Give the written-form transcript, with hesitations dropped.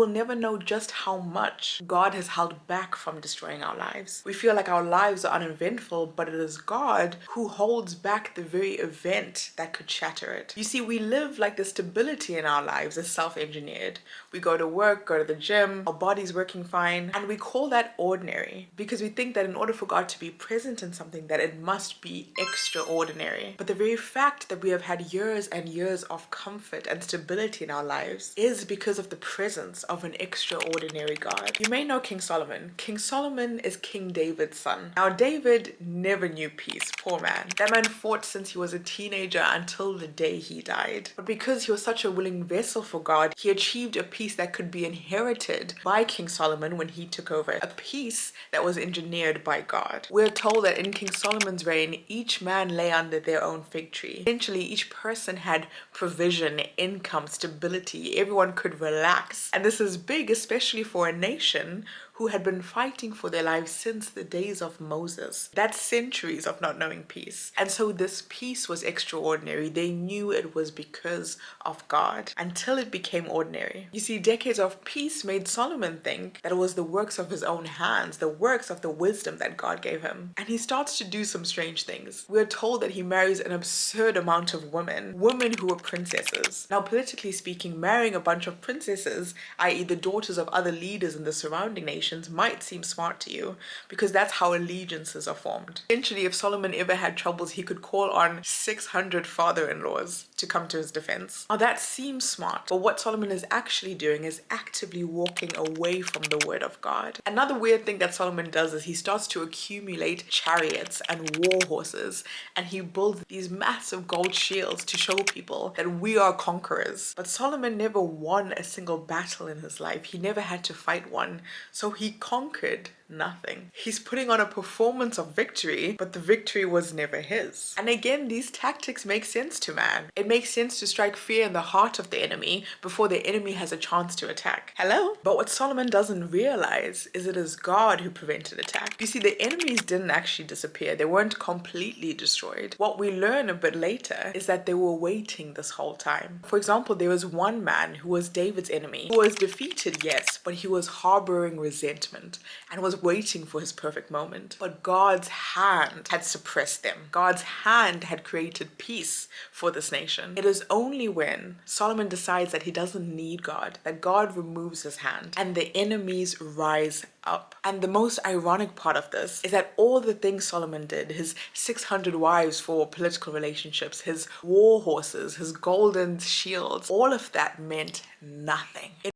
will never know just how much God has held back from destroying our lives. We feel like our lives are uneventful, but it is God who holds back the very event that could shatter it. You see, we live like the stability in our lives is self-engineered. We go to work, go to the gym, our body's working fine, and we call that ordinary because we think that in order for God to be present in something, that it must be extraordinary. But the very fact that we have had years and years of comfort and stability in our lives is because of the presence of an extraordinary God. You may know King Solomon. King Solomon is King David's son. Now, David never knew peace, poor man. That man fought since he was a teenager until the day he died. But because he was such a willing vessel for God, he achieved a peace that could be inherited by King Solomon when he took over, a peace that was engineered by God. We're told that in King Solomon's reign, each man lay under their own fig tree. Essentially, each person had provision, income, stability. Everyone could relax. And this is big, especially for a nation who had been fighting for their lives since the days of Moses. That's centuries of not knowing peace. And so this peace was extraordinary. They knew it was because of God until it became ordinary. You see, decades of peace made Solomon think that it was the works of his own hands, the works of the wisdom that God gave him. And he starts to do some strange things. We're told that he marries an absurd amount of women who were princesses. Now, politically speaking, marrying a bunch of princesses, i.e. the daughters of other leaders in the surrounding nations, might seem smart to you because that's how allegiances are formed. Essentially, if Solomon ever had troubles, he could call on 600 father-in-laws to come to his defense. Now that seems smart, but what Solomon is actually doing is actively walking away from the word of God. Another weird thing that Solomon does is he starts to accumulate chariots and war horses, and he builds these massive gold shields to show people that we are conquerors. But Solomon never won a single battle in his life. He never had to fight one. So he conquered nothing. He's putting on a performance of victory, but the victory was never his. And again, these tactics make sense to man. It makes sense to strike fear in the heart of the enemy before the enemy has a chance to attack. Hello? But what Solomon doesn't realize is it is God who prevented attack. You see, the enemies didn't actually disappear. They weren't completely destroyed. What we learn a bit later is that they were waiting this whole time. For example, there was one man who was David's enemy, who was defeated, yes, but he was harboring resentment and was waiting for his perfect moment. But God's hand had suppressed them. God's hand had created peace for this nation. It is only when Solomon decides that he doesn't need God that God removes his hand and the enemies rise up. And the most ironic part of this is that all the things Solomon did, his 600 wives for political relationships, his war horses, his golden shields, all of that meant nothing.